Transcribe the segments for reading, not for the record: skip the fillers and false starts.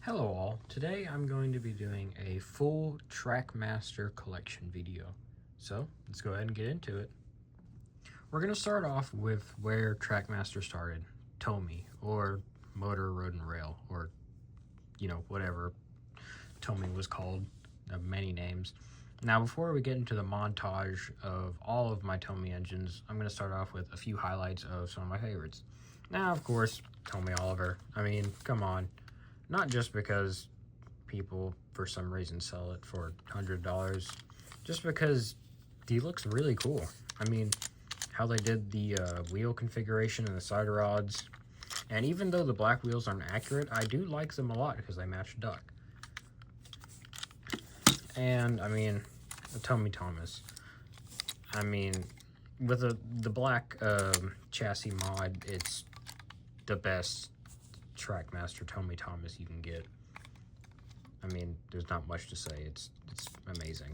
Hello all, today I'm going to be doing a full Trackmaster collection video. So let's go ahead and get into it. We're going to start off with where Trackmaster started, Tomy, or Motor, Road and Rail, or whatever Tomy was called, many names. Now before we get into the montage of all of my Tomy engines, I'm going to start off with a few highlights of some of my favorites. Now of course, Tomy Oliver, I mean, come on. Not just because people, for some reason, sell it for $100, just because he looks really cool. I mean, how they did the wheel configuration and the side rods, and even though the black wheels aren't accurate, I do like them a lot because they match Duck. And, I mean, Tomy Thomas. I mean, with the black chassis mod, it's the best Trackmaster Tomy Thomas you can get. I mean, there's not much to say. It's amazing.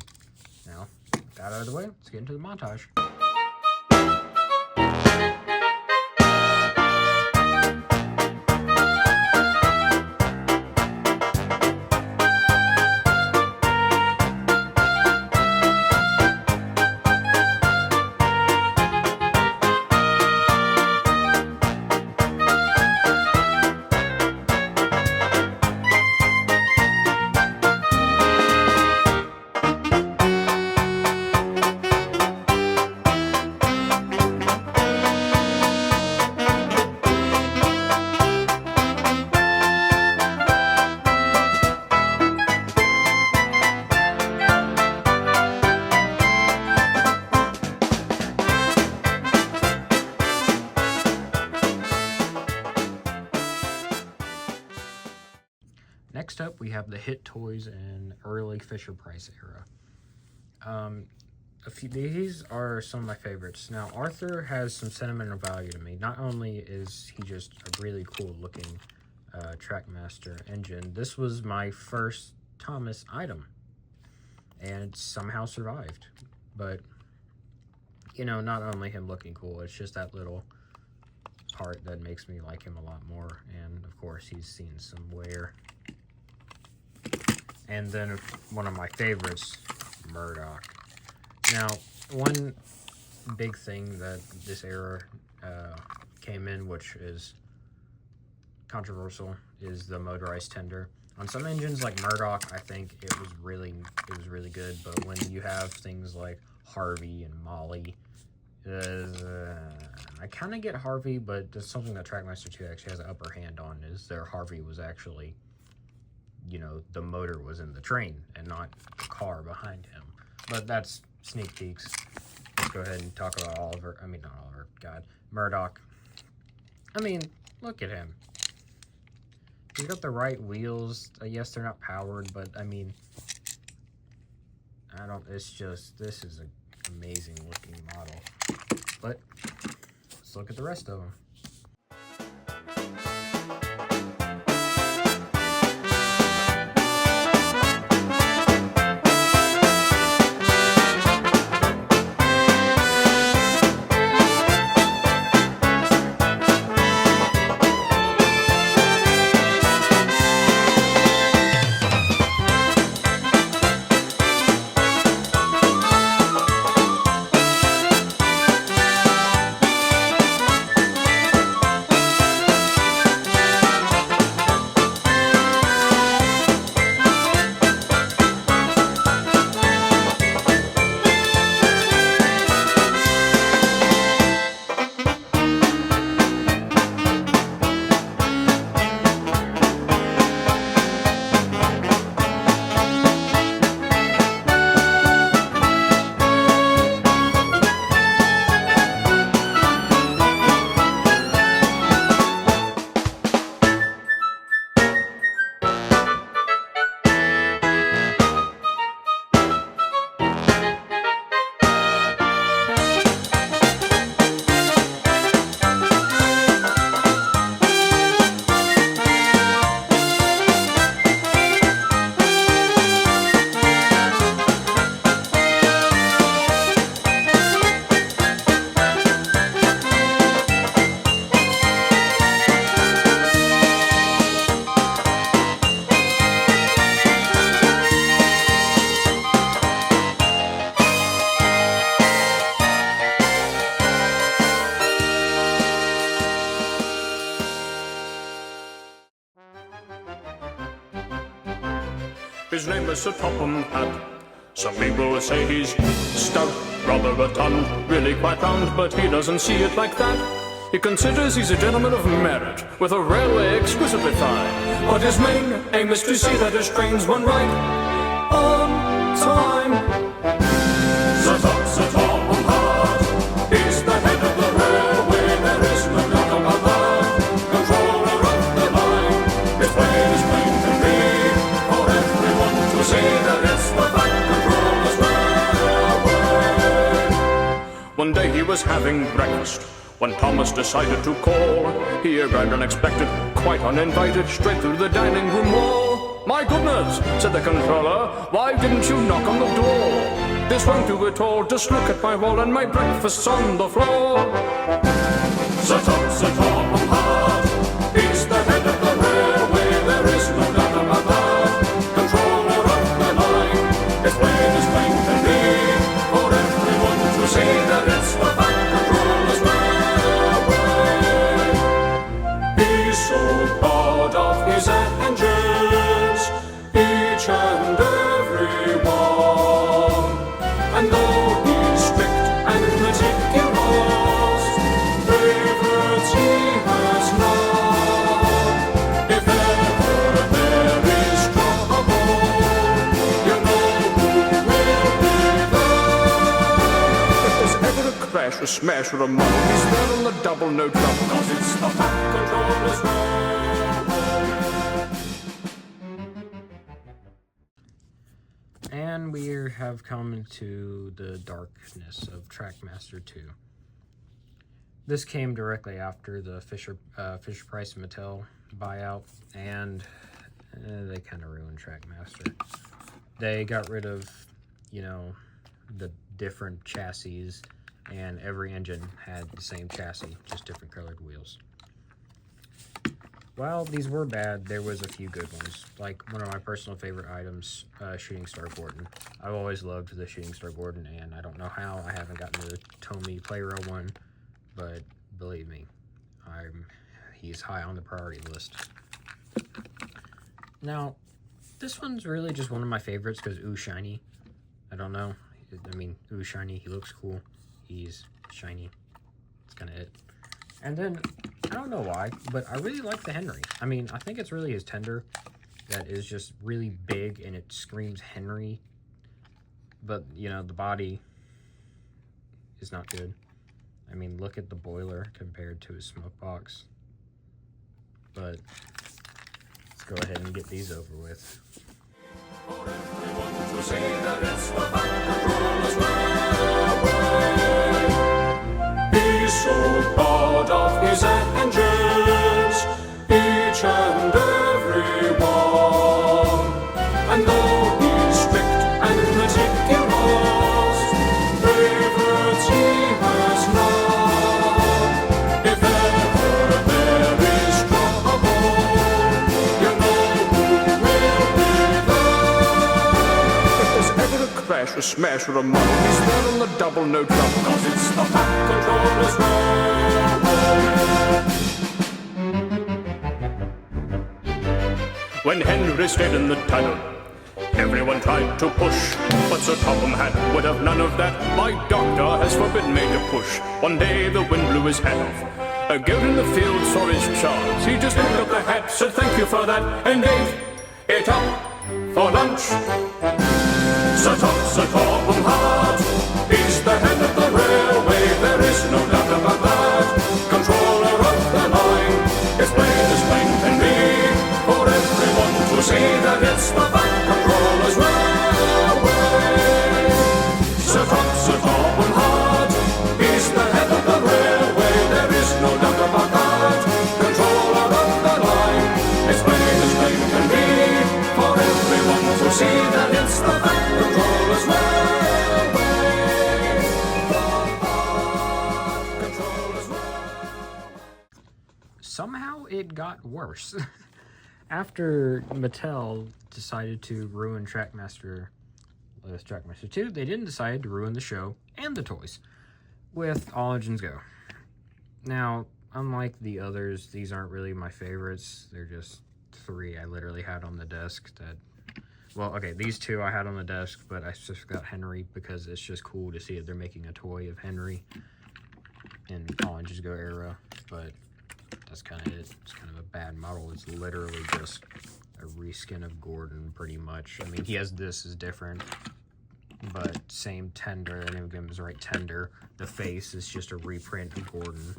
Now, with that out of the way, let's get into the montage. Next up, we have the Hit Toys and early Fisher-Price era. These are some of my favorites. Now, Arthur has some sentimental value to me. Not only is he just a really cool-looking Trackmaster engine, this was my first Thomas item, and it somehow survived. But, not only him looking cool, it's just that little part that makes me like him a lot more. And, of course, he's seen some wear. And then one of my favorites, Murdoch. Now, one big thing that this era came in, which is controversial, is the motorized tender. On some engines like Murdoch, I think it was really good. But when you have things like Harvey and Molly, I kind of get Harvey, but there's something that Trackmaster 2 actually has an upper hand on, is their Harvey was actually, the motor was in the train and not the car behind him. But that's sneak peeks. Let's go ahead and talk about Murdoch. I mean, look at him. He's got the right wheels. Yes, they're not powered, but I mean, this is an amazing looking model. But let's look at the rest of them. His name is Sir Topham Hatt. Some people say he's stout, rather rotund, really quite round, but he doesn't see it like that. He considers he's a gentleman of merit, with a railway exquisitely fine. But his main aim is to see that his trains run right on time. Sir Topham Hatt, he's the head of the railway, there is no doubt about that. Controller of the line, his plane is plain can be, for everyone to see that it's the fat controller's railway. One day he was having breakfast when Thomas decided to call. He arrived unexpected, quite uninvited, straight through the dining room wall. My goodness, said the controller, why didn't you knock on the door? This won't do at all, just look at my wall and my breakfast's on the floor. Sir Topham Hatt, he's the head of the railway, there is no doubt about that. Controller of the line, his plane is plain can be, for everyone to see that it's the fat controller's railway. He's so proud of his engines, each and every one. And though he's strict and meticulous, favorites he has none. If ever there is trouble, you know who will be there. If there's ever a crash, a smash, or a muddle, he's there on the double, no trouble, 'cause it's the fat controller's railway. And we have come into the darkness of Trackmaster 2. This came directly after the Fisher Price and Mattel buyout, and they kind of ruined Trackmaster. They got rid of, you know, the different chassis, and every engine had the same chassis, just different colored wheels. While these were bad, there was a few good ones. Like one of my personal favorite items, Shooting Star Gordon. I've always loved the Shooting Star Gordon, and I don't know how I haven't gotten the Tomy Playroll one, but believe me, he's high on the priority list. Now, this one's really just one of my favorites because ooh, shiny. I don't know. I mean, ooh, shiny. He looks cool. He's shiny. That's kind of it. And then, I don't know why, but I really like the Henry. I mean, I think it's really his tender that is just really big and it screams Henry. But, you know, the body is not good. I mean, look at the boiler compared to his smoke box. But, let's go ahead and get these over with. He's so proud of his engines, each and every one. And though he's strict and meticulous, favorites he has none. If ever there is trouble, you know who will be there. If there's ever a crash, a smash, or a muddle, he's there on the double, no trouble, 'cause it's the fat controller's railway. When Henry stayed in the tunnel, everyone tried to push, but Sir Topham Hatt would have none of that. My doctor has forbidden me to push. One day the wind blew his hat off. A goat in the field saw his chance. He just picked up the hat, said thank you for that, and ate it up for lunch. Sir Topham Hatt, he's the head of the railway, there is no doubt about that. Controller of the line, his plane is plain can be, for everyone to see that it's the fat controller's railway. Sir Topham Hatt, he's the head of the railway, there is no doubt about that. Controller of the line, his plane is plain can be, for everyone to see that it's the fat controller's railway. Somehow it got worse. After Mattel decided to ruin Trackmaster 2, they didn't decide to ruin the show and the toys with All Engines Go. Now, unlike the others, these aren't really my favorites. They're just 3 I literally had on the desk that Well, okay, these two I had on the desk, but I just got Henry because it's just cool to see that they're making a toy of Henry and Colin Just Go Arrow, but that's kind of it. It's kind of a bad model. It's literally just a reskin of Gordon, pretty much. I mean, he has this is different, but same tender. The name of him is right tender. The face is just a reprint of Gordon.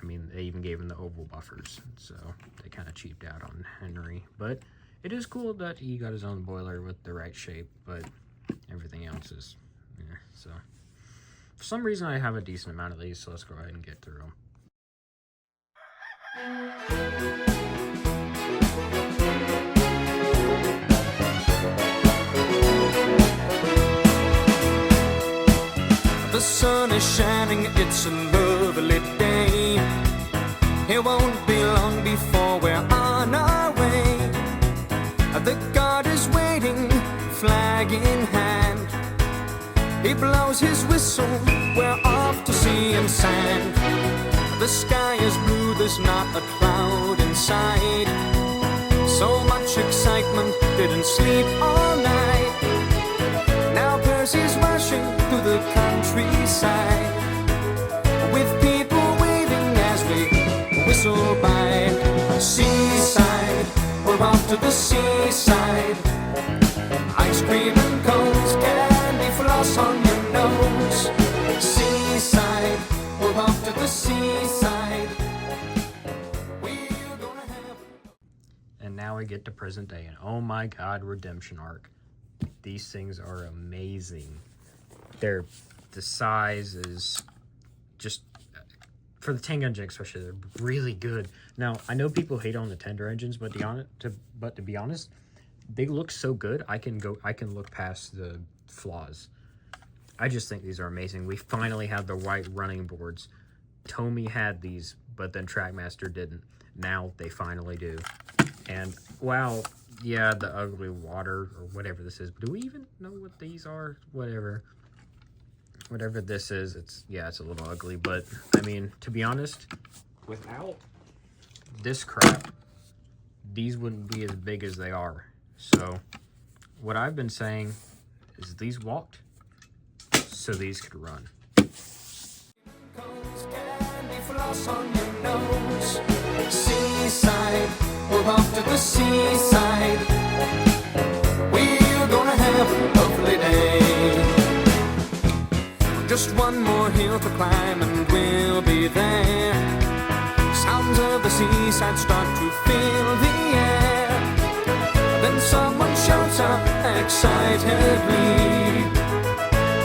I mean, they even gave him the oval buffers, so they kind of cheaped out on Henry. But it is cool that he got his own boiler with the right shape, but everything else is, yeah, so. For some reason, I have a decent amount of these, so let's go ahead and get through them. The sun is shining, it's a lovely day. It won't be long before we're on our way. The guard is waiting, flag in hand. He blows his whistle, we're off to sea and sand. The sky is blue, there's not a cloud in sight. So much excitement, didn't sleep all night. Now Percy's rushing through the countryside, with people waving as we whistle by. Seaside, we're off to the seaside. Ice cream and cones, candy floss on your nose. Seaside, we're off to the seaside. We're gonna have... And now we get to present day, and oh my god, redemption arc. These things are amazing. The size is just, for the tank engine especially, they're really good. Now, I know people hate on the tender engines, but to be honest, they look so good, I can look past the flaws. I just think these are amazing. We finally have the white running boards. Tomy had these, but then Trackmaster didn't. Now they finally do. And wow, yeah, the ugly water or whatever this is. Do we even know what these are? Whatever this is, it's a little ugly, but I mean, to be honest, without this crap, these wouldn't be as big as they are. So what I've been saying is these walked so these could run. Seaside, we're off to the seaside. We're gonna have a lovely day. Just one more hill to climb and we'll be there. Sounds of the seaside start to fill the air. Then someone shouts out excitedly,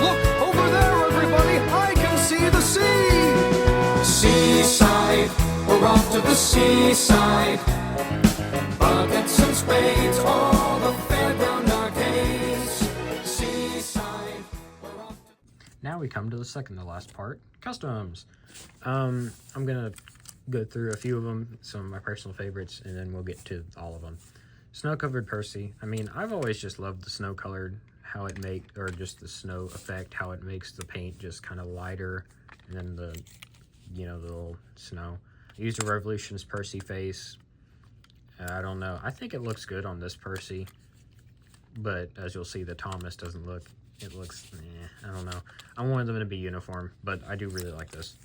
"Look over there, everybody, I can see the sea." Seaside, we're off to the seaside. Buckets and spades, all the fairground arcades. Seaside, we're off to... Now we come to the second to last part, customs. I'm gonna go through a few of them, some of my personal favorites, and then we'll get to all of them. Snow-covered Percy. I mean, I've always just loved the snow-colored, how it or just the snow effect, how it makes the paint just kind of lighter, and then the little snow. I used a Revolutions Percy face. I don't know. I think it looks good on this Percy, but as you'll see, the Thomas doesn't look. It looks, I don't know. I wanted them to be uniform, but I do really like this.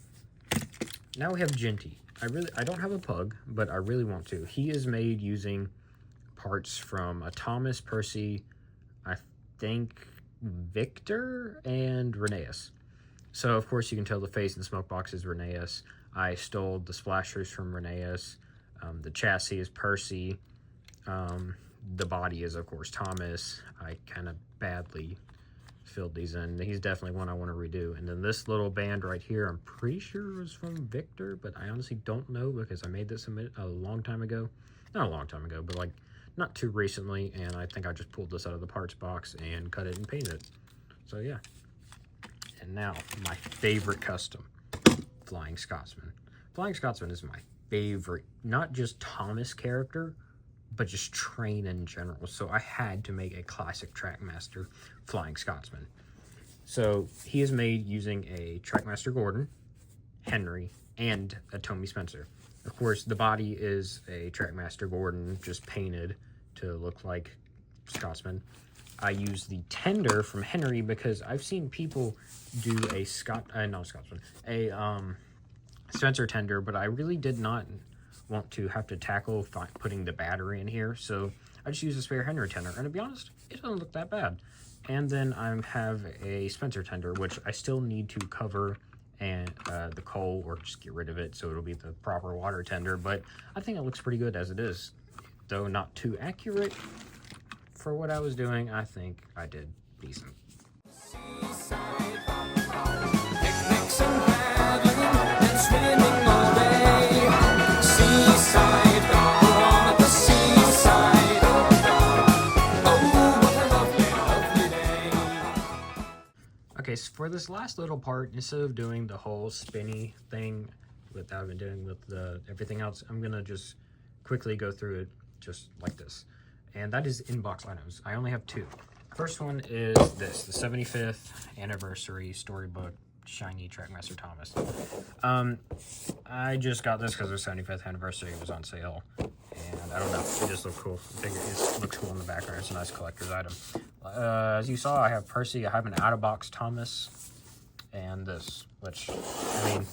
Now we have Genty. I don't have a pug, but I really want to. He is made using parts from a Thomas, Percy, I think Victor, and Rheneas. So, of course, you can tell the face and the smoke box is Rheneas. I stole the splashers from Rheneas. The chassis is Percy. The body is, of course, Thomas. I kind of badly filled these in. He's definitely one I want to redo. And then this little band right here, I'm pretty sure was from Victor, but I honestly don't know because I made this a long time ago. Not a long time ago, but like not too recently, and I think I just pulled this out of the parts box and cut it and painted it. So yeah. And now, my favorite custom, Flying Scotsman. Flying Scotsman is my favorite, not just Thomas character, but just train in general. So I had to make a classic Trackmaster Flying Scotsman. So he is made using a Trackmaster Gordon, Henry, and a Tomy Spencer. Of course, the body is a Trackmaster Gordon, just painted to look like Scotsman. I use the tender from Henry because I've seen people do a Spencer tender, but I really did not want to have to tackle putting the battery in here, so I just use a spare Henry tender, and to be honest, it doesn't look that bad. And then I have a Spencer tender, which I still need to cover and the coal, or just get rid of it so it'll be the proper water tender, but I think it looks pretty good as it is, though not too accurate. For what I was doing, I think I did decent. Picnics and paddling and swimming all day. Seaside, we're on at the seaside. Oh, what a lovely, lovely day. Okay, so for this last little part, instead of doing the whole spinny thing that I've been doing with everything else, I'm gonna just quickly go through it just like this. And that is in-box items. I only have two. First one is this, the 75th anniversary storybook shiny Trackmaster Thomas. I just got this because it was 75th anniversary. It was on sale. And I don't know, it just looked cool. I think it looks cool in the background. It's a nice collector's item. As you saw, I have Percy. I have an out-of-box Thomas. And this, which, I mean,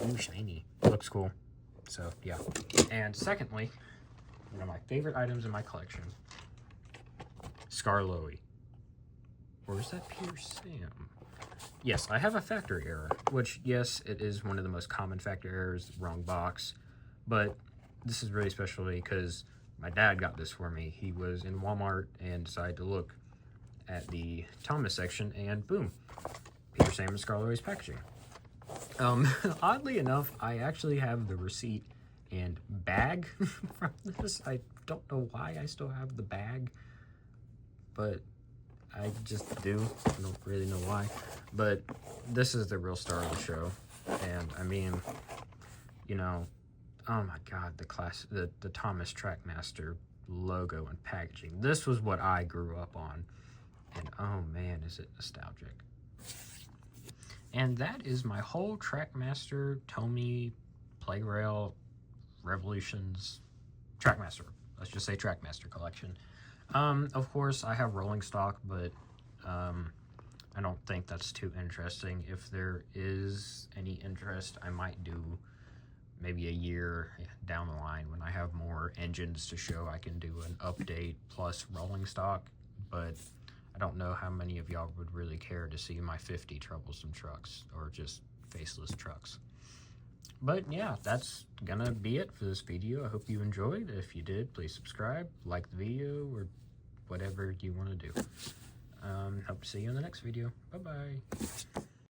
ooh, shiny. It looks cool. So, yeah. And secondly, one of my favorite items in my collection, Skarloey. Or is that Pure Sam? Yes, I have a factory error, which, yes, it is one of the most common factory errors, wrong box, but this is really special because my dad got this for me. He was in Walmart and decided to look at the Thomas section, and boom, Peter Sam and Skarloey's packaging. Oddly enough, I actually have the receipt and bag from this. I don't know why I still have the bag, but I just do. I don't really know why, but this is the real star of the show. And I mean, you know, oh my god, the Thomas Trackmaster logo and packaging. This was what I grew up on, and oh man, is it nostalgic. And that is my whole Trackmaster, Tomy, Playrail, Revolutions, Trackmaster. Let's just say Trackmaster collection. Of course, I have rolling stock, but I don't think that's too interesting. If there is any interest, I might do maybe a year down the line when I have more engines to show. I can do an update plus rolling stock, but I don't know how many of y'all would really care to see my 50 troublesome trucks or just faceless trucks. But yeah, that's gonna be it for this video. I hope you enjoyed. If you did, please subscribe, like the video, or whatever you want to do. Hope to see you in the next video. Bye-bye.